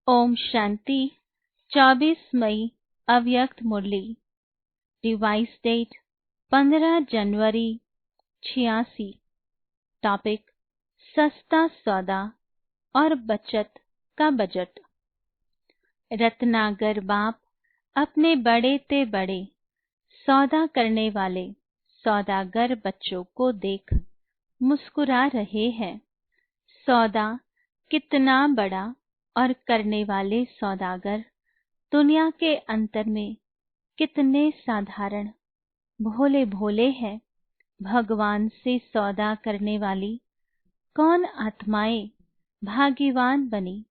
ओम शांति। 24 मई अव्यक्त मुरली। डिवाइस डेट 15 जनवरी 86। टॉपिक सस्ता सौदा और बचत का बजट। रत्नागर बाप अपने बड़े ते बड़े सौदा करने वाले सौदागर बच्चों को देख मुस्कुरा रहे हैं। सौदा कितना बड़ा और करने वाले सौदागर दुनिया के अंतर में कितने साधारण भोले भोले हैं। भगवान से सौदा करने वाली कौन आत्माएं भाग्यवान बनी,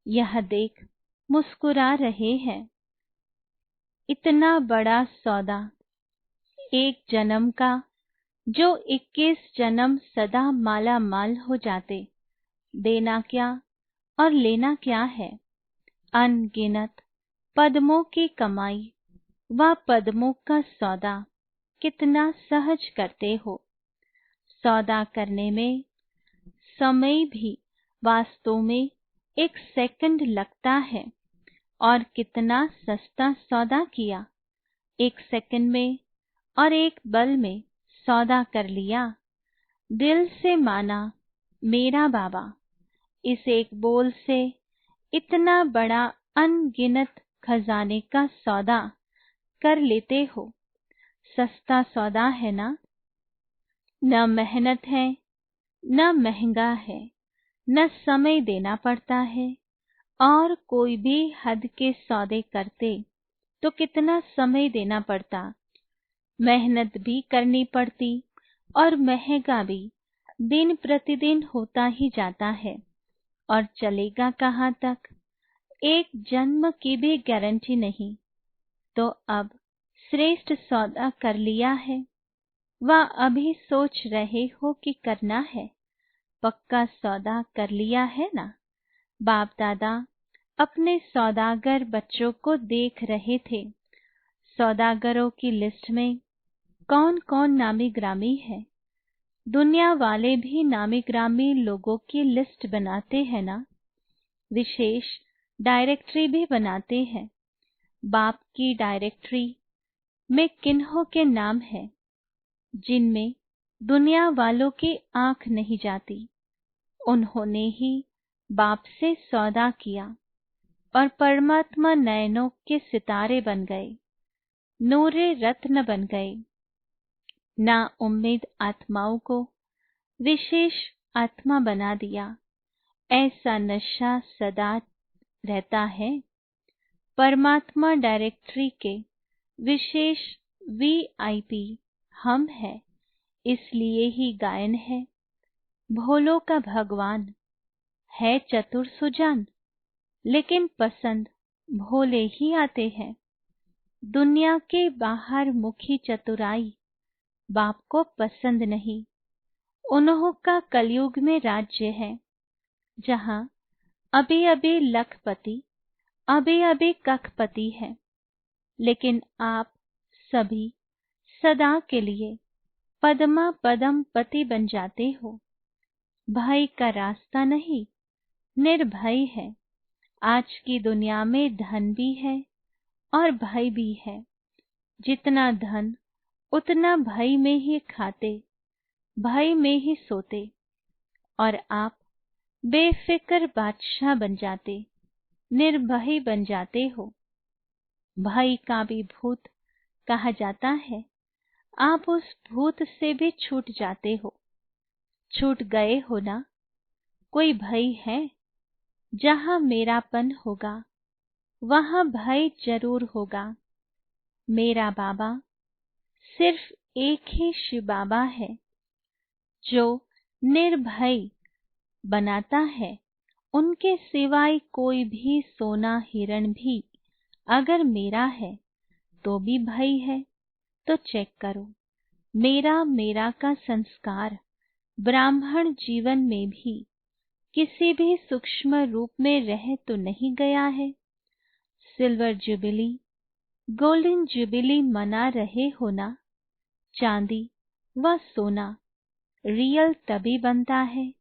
यह देख मुस्कुरा रहे हैं। इतना बड़ा सौदा एक जन्म का, जो 21 जन्म सदा माला माल हो जाते, देना क्या और लेना क्या है। अनगिनत पद्मों की कमाई व पद्मों का सौदा कितना सहज करते हो। सौदा करने में समय भी वास्तव में 1 सेकंड लगता है, और कितना सस्ता सौदा किया। 1 सेकंड में और एक बल में सौदा कर लिया। दिल से माना मेरा बाबा। इस एक बोल से इतना बड़ा अनगिनत खजाने का सौदा कर लेते हो। सस्ता सौदा है ना। न मेहनत है, न महंगा है, न समय देना पड़ता है। और कोई भी हद के सौदे करते तो कितना समय देना पड़ता, मेहनत भी करनी पड़ती, और महंगा भी दिन प्रतिदिन होता ही जाता है। और चलेगा कहाँ तक, एक जन्म की भी गारंटी नहीं। तो अब श्रेष्ठ सौदा कर लिया है, वह अभी सोच रहे हो कि करना है। पक्का सौदा कर लिया है ना। बाप दादा अपने सौदागर बच्चों को देख रहे थे। सौदागरों की लिस्ट में कौन कौन नामी ग्रामी है। दुनिया वाले भी नामी ग्रामी लोगों की लिस्ट बनाते हैं ना। विशेष डायरेक्टरी भी बनाते हैं। बाप की डायरेक्टरी में किन्हों के नाम है, जिनमें दुनिया वालों की आंख नहीं जाती। उन्होंने ही बाप से सौदा किया और परमात्मा नयनों के सितारे बन गए, नूरे रत्न बन गए। ना उम्मीद आत्माओं को विशेष आत्मा बना दिया। ऐसा नशा सदा रहता है। परमात्मा डायरेक्टरी के विशेष VIP हम हैं, इसलिए ही गायन है। भोलों का भगवान है चतुर सुजान, लेकिन पसंद भोले ही आते हैं। दुनिया के बाहर मुखी चतुराई बाप को पसंद नहीं। उन्हों का कलयुग में राज्य है, जहाँ अभी अभी लखपति, अभी अभी कखपति है। लेकिन आप सभी सदा के लिए पद्मा पदम पति बन जाते हो। भय का रास्ता नहीं, निर्भय है। आज की दुनिया में धन भी है और भय भी है। जितना धन उतना भय में ही खाते, भय में ही सोते, और आप बेफिक्र बादशाह बन जाते, निर्भय बन जाते हो। भय का भी भूत कहा जाता है। आप उस भूत से भी छूट जाते हो, छूट गए हो ना। कोई भय है, जहाँ मेरापन होगा वहाँ भय जरूर होगा। मेरा बाबा सिर्फ एक ही शिव बाबा है, जो निर्भय बनाता है। उनके सिवाय कोई भी सोना हिरण भी अगर मेरा है तो भी भय है। तो चेक करो, मेरा मेरा का संस्कार ब्राह्मण जीवन में भी किसी भी सूक्ष्म रूप में रह तो नहीं गया है। सिल्वर जुबिली, गोल्डन जुबिली मना रहे हो ना। चांदी व सोना रियल तभी बनता है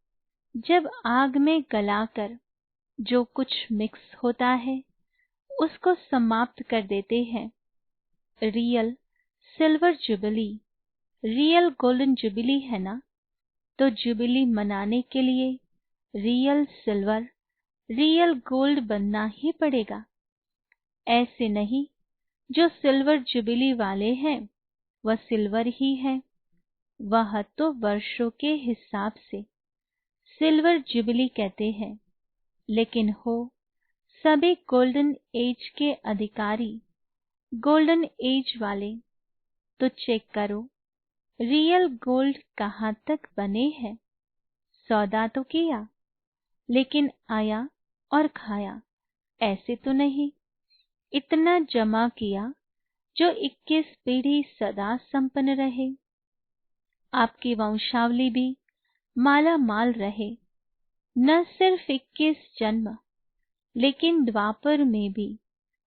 जब आग में गलाकर जो कुछ मिक्स होता है उसको समाप्त कर देते हैं। Real silver jubilee, real golden jubilee है ना, तो जुबिली मनाने के लिए रियल सिल्वर, रियल गोल्ड बनना ही पड़ेगा। ऐसे नहीं, जो सिल्वर जुबिली वाले हैं वह सिल्वर ही है, वह तो वर्षों के हिसाब से सिल्वर जुबिली कहते हैं। लेकिन हो सभी गोल्डन एज के अधिकारी, गोल्डन एज वाले, तो चेक करो रियल गोल्ड कहाँ तक बने हैं। सौदा तो किया, लेकिन आया और खाया ऐसे तो नहीं। इतना जमा किया जो 21 पीढ़ी सदा संपन्न रहे। आपकी वंशावली भी माला माल रहे। न सिर्फ 21 जन्म, लेकिन द्वापर में भी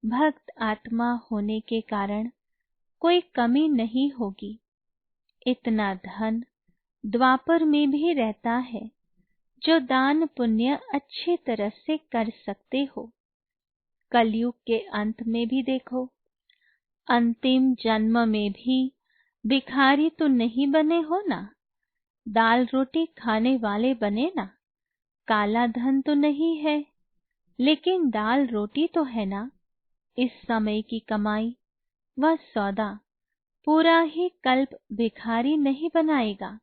भक्त आत्मा होने के कारण कोई कमी नहीं होगी। इतना धन द्वापर में भी रहता है जो दान पुण्य अच्छी तरह से कर सकते हो। कलयुग के अंत में भी देखो, अंतिम जन्म में भी भिखारी तो नहीं बने हो ना, दाल रोटी खाने वाले बने ना। काला धन तो नहीं है, लेकिन दाल रोटी तो है ना। इस समय की कमाई वह सौदा पूरा ही कल्प भिखारी नहीं बनाएगा।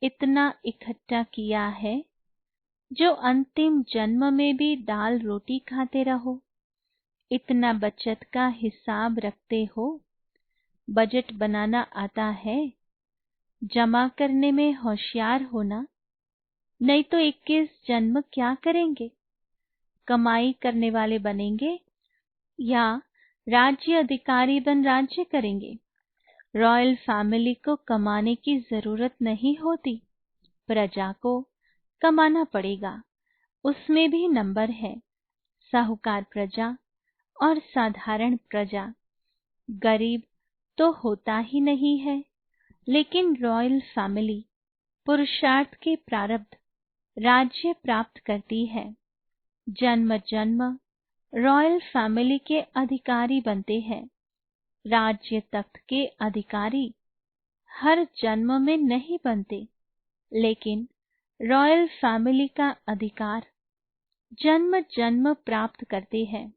इतना इकट्ठा किया है जो अंतिम जन्म में भी दाल रोटी खाते रहो। इतना बचत का हिसाब रखते हो। बजट बनाना आता है, जमा करने में होशियार होना, नहीं तो 21 जन्म क्या करेंगे। कमाई करने वाले बनेंगे या राज्य अधिकारी बन राज्य करेंगे। रॉयल फैमिली को कमाने की जरूरत नहीं होती, प्रजा को कमाना पड़ेगा। उसमें भी नंबर है, साहूकार प्रजा और साधारण प्रजा। गरीब तो होता ही नहीं है, लेकिन रॉयल फैमिली पुरुषार्थ के प्रारब्ध राज्य प्राप्त करती है। जन्म जन्म रॉयल फैमिली के अधिकारी बनते हैं। राज्य तख्त के अधिकारी हर जन्म में नहीं बनते, लेकिन रॉयल फैमिली का अधिकार जन्म जन्म प्राप्त करते हैं।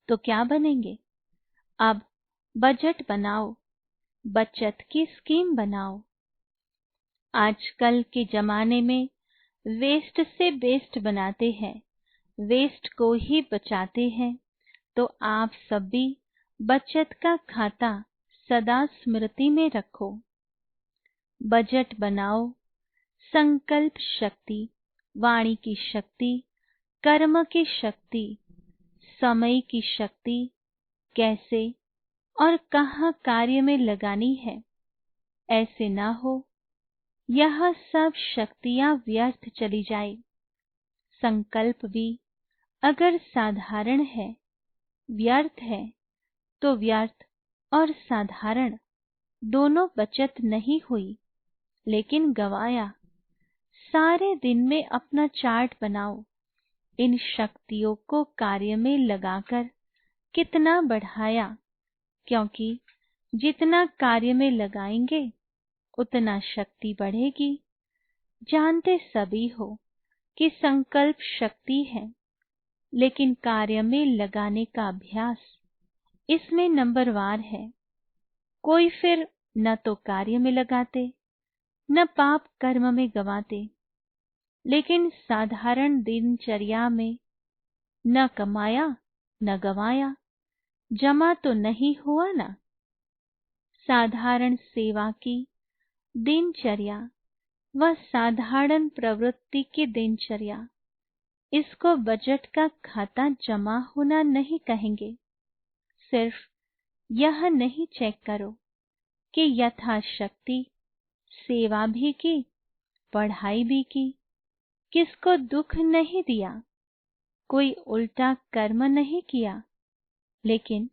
तो क्या बनेंगे? अब बजट बनाओ, बचत की स्कीम बनाओ। आजकल के जमाने में वेस्ट से बेस्ट बनाते हैं, वेस्ट को ही बचाते हैं। तो आप सब भी बचत का खाता सदा स्मृति में रखो। बजट बनाओ। संकल्प शक्ति, वाणी की शक्ति, कर्म की शक्ति, समय की शक्ति कैसे और कहाँ कार्य में लगानी है। ऐसे ना हो यह सब शक्तियां व्यर्थ चली जाए। संकल्प भी अगर साधारण है, व्यर्थ है, तो व्यर्थ और साधारण दोनों बचत नहीं हुई, लेकिन गवाया। सारे दिन में अपना चार्ट बनाओ। इन शक्तियों को कार्य में लगाकर कितना बढ़ाया, क्योंकि जितना कार्य में लगाएंगे उतना शक्ति बढ़ेगी। जानते सभी हो कि संकल्प शक्ति है, लेकिन कार्य में लगाने का अभ्यास इसमें नंबरवार है। कोई फिर न तो कार्य में लगाते, न पाप कर्म में गवाते, लेकिन साधारण दिनचर्या में न कमाया न गवाया, जमा तो नहीं हुआ ना। साधारण सेवा की दिनचर्या व साधारण प्रवृत्ति की दिनचर्या, इसको बजट का खाता जमा होना नहीं कहेंगे। सिर्फ यह नहीं चेक करो कि यथाशक्ति सेवा भी की, पढ़ाई भी की, किसको दुख नहीं दिया, कोई उल्टा कर्म नहीं किया, लेकिन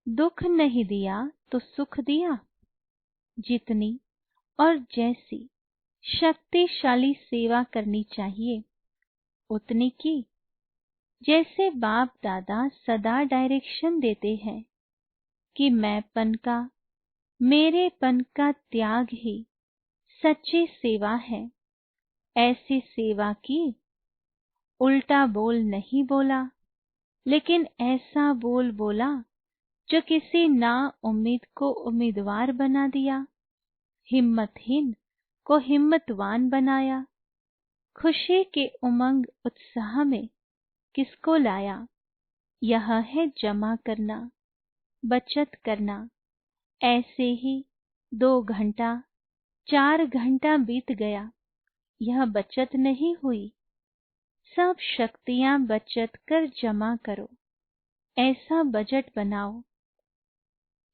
दुख नहीं दिया तो सुख दिया। जितनी और जैसी शक्तिशाली सेवा करनी चाहिए उतनी की, जैसे बाप दादा सदा डायरेक्शन देते हैं कि मैंपन का, मेरेपन का त्याग ही सच्ची सेवा है। ऐसी सेवा की, उल्टा बोल नहीं बोला, लेकिन ऐसा बोल बोला जो किसी ना उम्मीद को उम्मीदवार बना दिया, हिम्मतहीन को हिम्मतवान बनाया। खुशी के उमंग उत्साह में किसको लाया? यह है जमा करना, बचत करना। ऐसे ही 2 घंटा 4 घंटा बीत गया, यह बचत नहीं हुई। सब शक्तियां बचत कर जमा करो, ऐसा बजट बनाओ।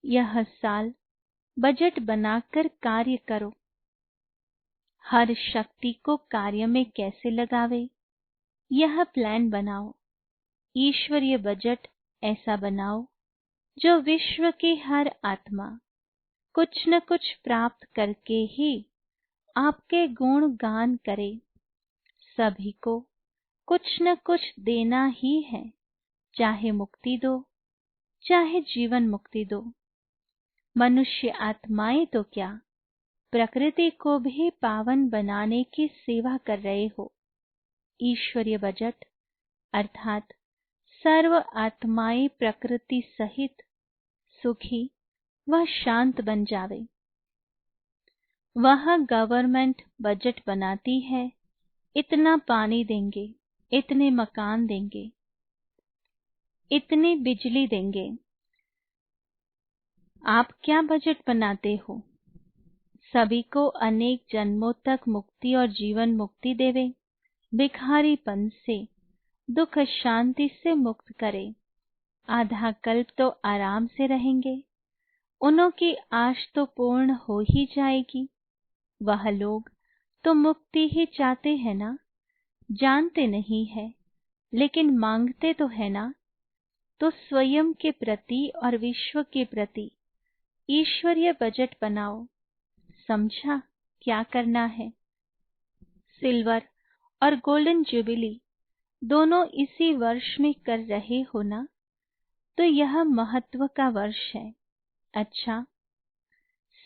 यह साल बजट बनाकर कार्य करो। हर शक्ति को कार्य में कैसे लगावे, यह प्लान बनाओ। ईश्वरीय बजट ऐसा बनाओ जो विश्व की हर आत्मा कुछ न कुछ प्राप्त करके ही आपके गुण गान करे। सभी को कुछ न कुछ देना ही है, चाहे मुक्ति दो, चाहे जीवन मुक्ति दो। मनुष्य आत्माएं तो क्या, प्रकृति को भी पावन बनाने की सेवा कर रहे हो। ईश्वरीय बजट अर्थात सर्व आत्माएं प्रकृति सहित सुखी व शांत बन जावे। वह गवर्नमेंट बजट बनाती है, इतना पानी देंगे, इतने मकान देंगे, इतनी बिजली देंगे। आप क्या बजट बनाते हो? सभी को अनेक जन्मों तक मुक्ति और जीवन मुक्ति देवे, भिखारीपन से, दुख शांति से मुक्त करे। आधा कल्प तो आराम से रहेंगे, उन्हों की आश तो पूर्ण हो ही जाएगी। वह लोग तो मुक्ति ही चाहते हैं ना, जानते नहीं है लेकिन मांगते तो है ना। तो स्वयं के प्रति और विश्व के प्रति ईश्वरीय बजट बनाओ। समझा क्या करना है? सिल्वर और गोल्डन जुबिली दोनों इसी वर्ष में कर रहे हो ना, तो यह महत्व का वर्ष है। अच्छा,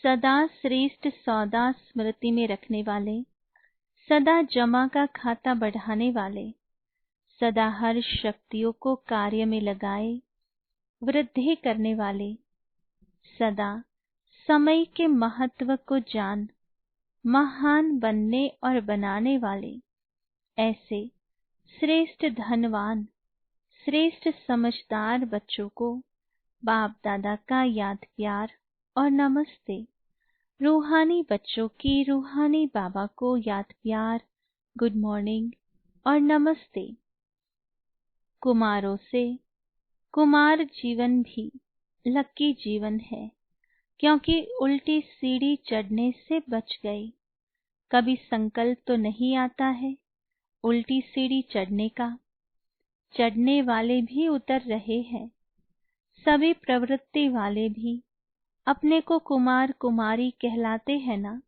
सदा श्रेष्ठ सौदा स्मृति में रखने वाले, सदा जमा का खाता बढ़ाने वाले, सदा हर शक्तियों को कार्य में लगाए वृद्धि करने वाले, सदा समय के महत्व को जान महान बनने और बनाने वाले, ऐसे श्रेष्ठ धनवान, श्रेष्ठ समझदार बच्चों को बाप दादा का याद प्यार और नमस्ते। रूहानी बच्चों की रूहानी बाबा को याद प्यार, गुड मॉर्निंग और नमस्ते। कुमारों से कुमार जीवन भी लकी जीवन है, क्योंकि उल्टी सीढ़ी चढ़ने से बच गए। कभी संकल्प तो नहीं आता है उल्टी सीढ़ी चढ़ने का। चढ़ने वाले भी उतर रहे हैं, सभी प्रवृत्ति वाले भी अपने को कुमार कुमारी कहलाते हैं ना,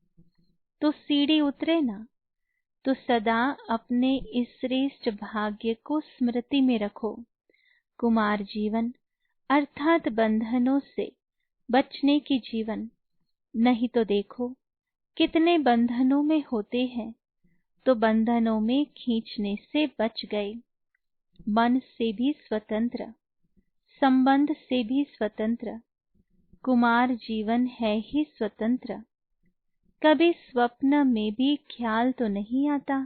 तो सीढ़ी उतरे ना। तो सदा अपने इस श्रेष्ठ भाग्य को स्मृति में रखो। कुमार जीवन अर्थात बंधनों से बचने की जीवन। नहीं तो देखो कितने बंधनों में होते हैं, तो बंधनों में खींचने से बच गए। मन से भी स्वतंत्र, संबंध से भी स्वतंत्र। कुमार जीवन है ही स्वतंत्र। कभी स्वप्न में भी ख्याल तो नहीं आता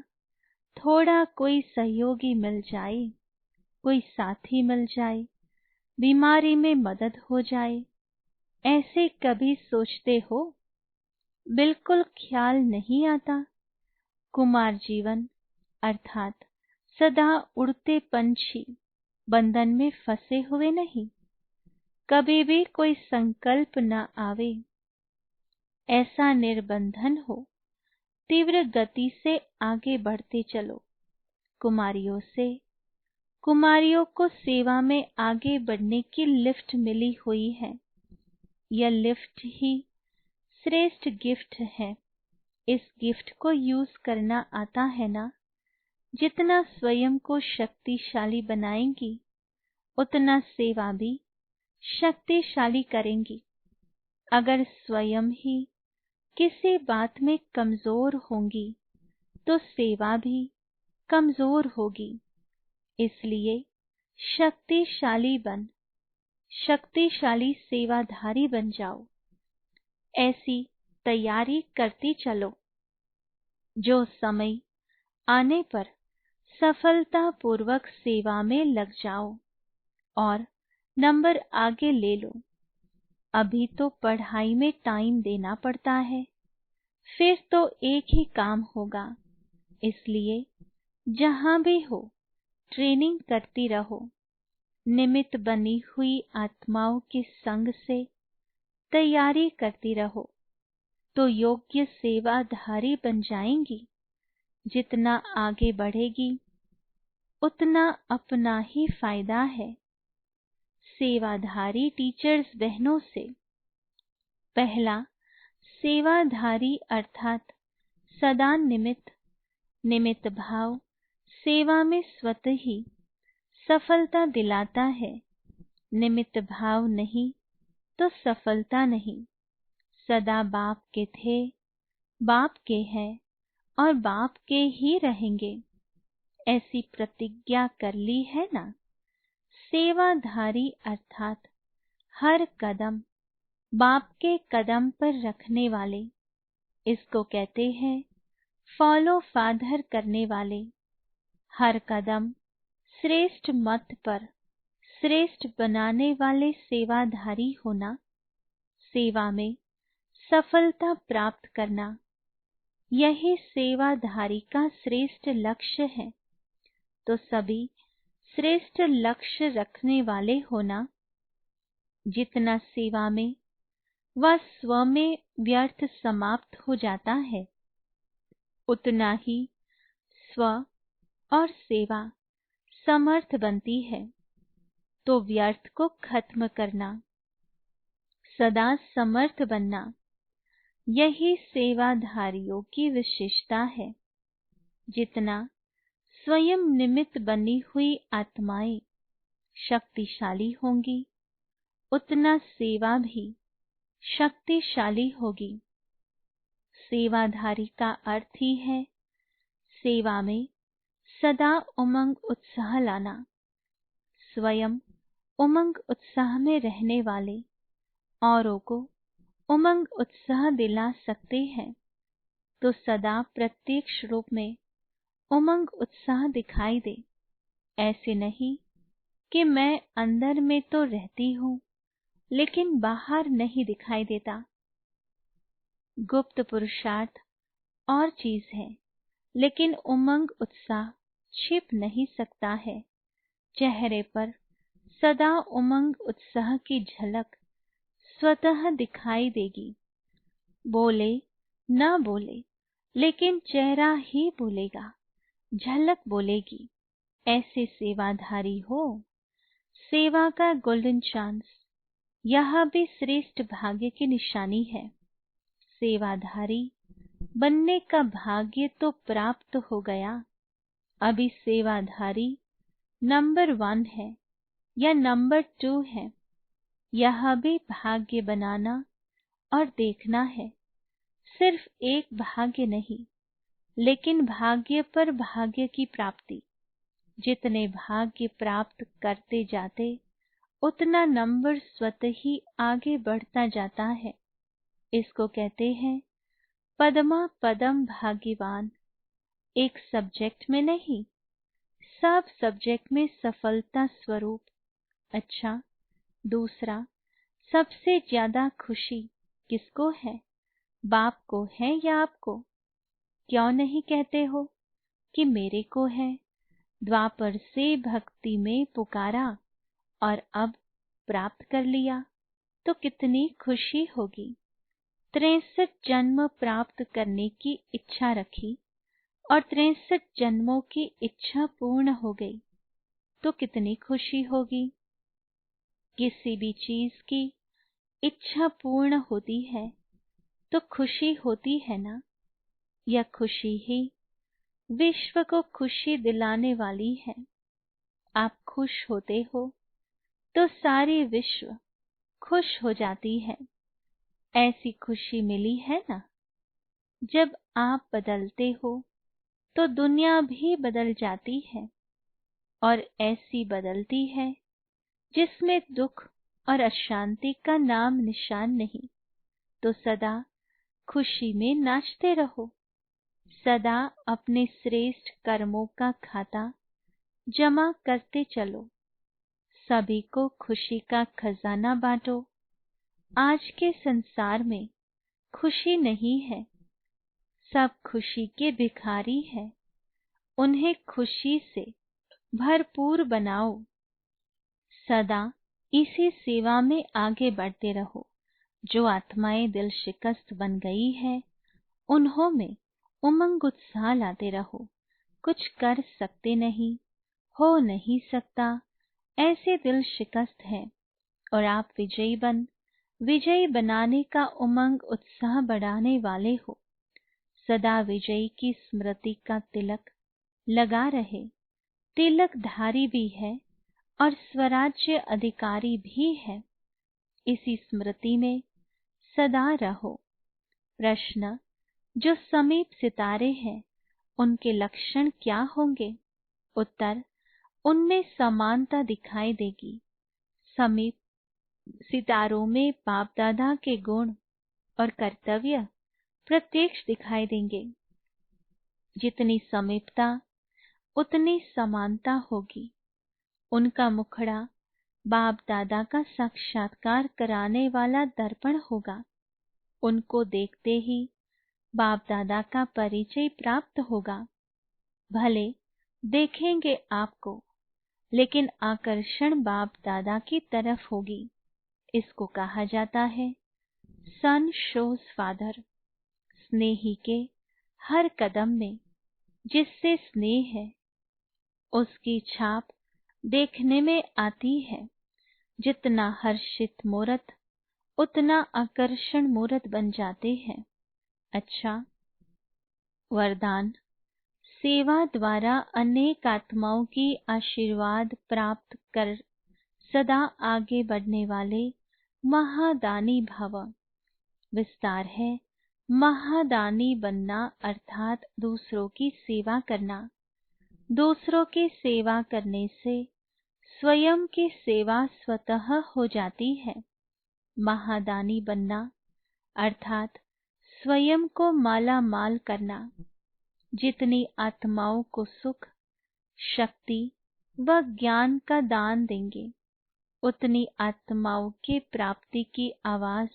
थोड़ा कोई सहयोगी मिल जाए, कोई साथी मिल जाए, बीमारी में मदद हो जाए। ऐसे कभी सोचते हो? बिल्कुल ख्याल नहीं आता। कुमार जीवन अर्थात सदा उड़ते पंछी, बंधन में फंसे हुए नहीं। कभी भी कोई संकल्प न आवे, ऐसा निर्बंधन हो। तीव्र गति से आगे बढ़ते चलो। कुमारियों से, कुमारियों को सेवा में आगे बढ़ने की लिफ्ट मिली हुई है। यह लिफ्ट ही श्रेष्ठ गिफ्ट है। इस गिफ्ट को यूज करना आता है ना, जितना स्वयं को शक्तिशाली बनाएंगी, उतना सेवा भी शक्तिशाली करेंगी। अगर स्वयं ही किसी बात में कमजोर होंगी, तो सेवा भी कमजोर होगी। इसलिए शक्तिशाली सेवाधारी बन जाओ। ऐसी तैयारी करती चलो, जो समय आने पर सफलतापूर्वक सेवा में लग जाओ और नंबर आगे ले लो। अभी तो पढ़ाई में टाइम देना पड़ता है, फिर तो एक ही काम होगा। इसलिए जहाँ भी हो ट्रेनिंग करती रहो। निमित्त बनी हुई आत्माओं के संग से तैयारी करती रहो, तो योग्य सेवाधारी बन जाएंगी। जितना आगे बढ़ेगी, उतना अपना ही फायदा है। सेवाधारी टीचर्स बहनों से पहला सेवाधारी अर्थात सदा निमित्त भाव सेवा में स्वतः ही सफलता दिलाता है। निमित्त भाव नहीं तो सफलता नहीं। सदा बाप के थे, बाप के हैं और बाप के ही रहेंगे, ऐसी प्रतिज्ञा कर ली है ना। सेवाधारी अर्थात हर कदम बाप के कदम पर रखने वाले, इसको कहते हैं फॉलो फादर करने वाले। हर कदम श्रेष्ठ मत पर श्रेष्ठ बनाने वाले सेवाधारी होना, सेवा में सफलता प्राप्त करना, यही सेवाधारी का श्रेष्ठ लक्ष्य है। तो सभी श्रेष्ठ लक्ष्य रखने वाले होना। जितना सेवा में व स्व में व्यर्थ समाप्त हो जाता है, उतना ही स्व और सेवा समर्थ बनती है। तो व्यर्थ को खत्म करना, सदा समर्थ बनना, यही सेवाधारियों की विशेषता है। जितना स्वयं निमित्त बनी हुई आत्माएं शक्तिशाली होंगी, उतना सेवा भी शक्तिशाली होगी। सेवाधारी का अर्थ ही है सेवा में सदा उमंग उत्साह लाना। स्वयं उमंग उत्साह में रहने वाले औरों को उमंग उत्साह दिला सकते हैं। तो सदा प्रत्यक्ष रूप में उमंग उत्साह दिखाई दे। ऐसे नहीं कि मैं अंदर में तो रहती हूँ, लेकिन बाहर नहीं दिखाई देता। गुप्त पुरुषार्थ और चीज है, लेकिन उमंग उत्साह छिप नहीं सकता है। चेहरे पर सदा उमंग उत्साह की झलक स्वतः दिखाई देगी। बोले ना बोले, लेकिन चेहरा ही बोलेगा, झलक बोलेगी। ऐसे सेवाधारी हो। सेवा का गोल्डन चांस, यह भी श्रेष्ठ भाग्य की निशानी है। सेवाधारी बनने का भाग्य तो प्राप्त हो गया। अभी सेवाधारी नंबर 1 है या नंबर 2 है, यह भी भाग्य बनाना और देखना है। सिर्फ एक भाग्य नहीं, लेकिन भाग्य पर भाग्य की प्राप्ति। जितने भाग्य प्राप्त करते जाते, उतना नंबर स्वतः ही आगे बढ़ता जाता है। इसको कहते हैं पद्मा पदम भाग्यवान। एक सब्जेक्ट में नहीं, सब सब्जेक्ट में सफलता स्वरूप। अच्छा, दूसरा, सबसे ज्यादा खुशी किसको है? बाप को है या आपको? क्यों नहीं कहते हो कि मेरे को है? द्वापर से भक्ति में पुकारा और अब प्राप्त कर लिया, तो कितनी खुशी होगी। 63 जन्म प्राप्त करने की इच्छा रखी और 63 जन्मों की इच्छा पूर्ण हो गई, तो कितनी खुशी होगी। किसी भी चीज की इच्छा पूर्ण होती है तो खुशी होती है ना। यह खुशी ही विश्व को खुशी दिलाने वाली है। आप खुश होते हो तो सारी विश्व खुश हो जाती है। ऐसी खुशी मिली है ना। जब आप बदलते हो तो दुनिया भी बदल जाती है, और ऐसी बदलती है जिसमें दुख और अशांति का नाम निशान नहीं। तो सदा खुशी में नाचते रहो। सदा अपने श्रेष्ठ कर्मों का खाता जमा करते चलो। सभी को खुशी का खजाना बांटो। आज के संसार में खुशी नहीं है। सब खुशी के भिखारी हैं। उन्हें खुशी से भरपूर बनाओ। सदा इसी सेवा में आगे बढ़ते रहो। जो आत्माएं दिल शिकस्त बन गई है, उन्हों में उमंग उत्साह लाते रहो। कुछ कर सकते नहीं, हो नहीं सकता, ऐसे दिल शिकस्त हैं, और आप विजयी बनाने का उमंग उत्साह बढ़ाने वाले हो। सदा विजयी की स्मृति का तिलक लगा रहे। तिलकधारी भी है और स्वराज्य अधिकारी भी है। इसी स्मृति में सदा रहो। प्रश्न, जो समीप सितारे हैं उनके लक्षण क्या होंगे? उत्तर, उनमें समानता दिखाई देगी। समीप सितारों में बाप दादा के गुण और कर्तव्य प्रत्यक्ष दिखाई देंगे। जितनी समीपता उतनी समानता होगी। उनका मुखड़ा बाप दादा का साक्षात्कार कराने वाला दर्पण होगा। उनको देखते ही बाप दादा का परिचय प्राप्त होगा। भले देखेंगे आपको, लेकिन आकर्षण बाप दादा की तरफ होगी। इसको कहा जाता है सन शोज फादर। स्नेही के हर कदम में जिससे स्नेह है, उसकी छाप देखने में आती है। जितना हर्षित मूर्त उतना आकर्षण मूर्त बन जाते हैं। अच्छा, वरदान, सेवा द्वारा अनेक आत्माओं की आशीर्वाद प्राप्त कर सदा आगे बढ़ने वाले महादानी भव। विस्तार है, महादानी बनना अर्थात दूसरों की सेवा करना। दूसरों की सेवा करने से स्वयं की सेवा स्वतः हो जाती है। महादानी बनना अर्थात स्वयं को माला माल करना। जितनी आत्माओं को सुख, शक्ति व ज्ञान का दान देंगे, उतनी आत्माओं की प्राप्ति की आवाज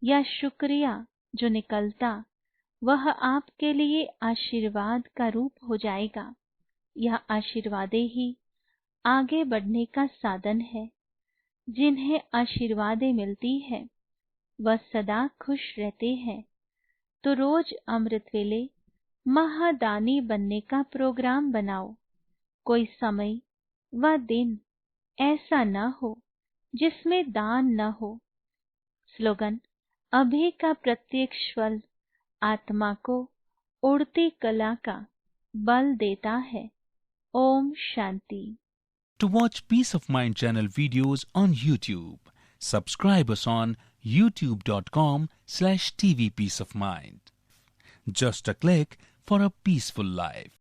या शुक्रिया जो निकलता, वह आपके लिए आशीर्वाद का रूप हो जाएगा। यह आशीर्वादें ही आगे बढ़ने का साधन है। जिन्हें आशीर्वादें मिलती है, वह सदा खुश रहते हैं। तो रोज अमृत वेले महादानी बनने का प्रोग्राम बनाओ। कोई समय व दिन ऐसा न हो जिसमें दान न हो। स्लोगन, अभी का प्रत्येक फल आत्मा को उड़ती कला का बल देता है। Om Shanti. To watch Peace of Mind channel videos on YouTube, subscribe us on youtube.com/tvpeaceofmind. Just a click for a peaceful life.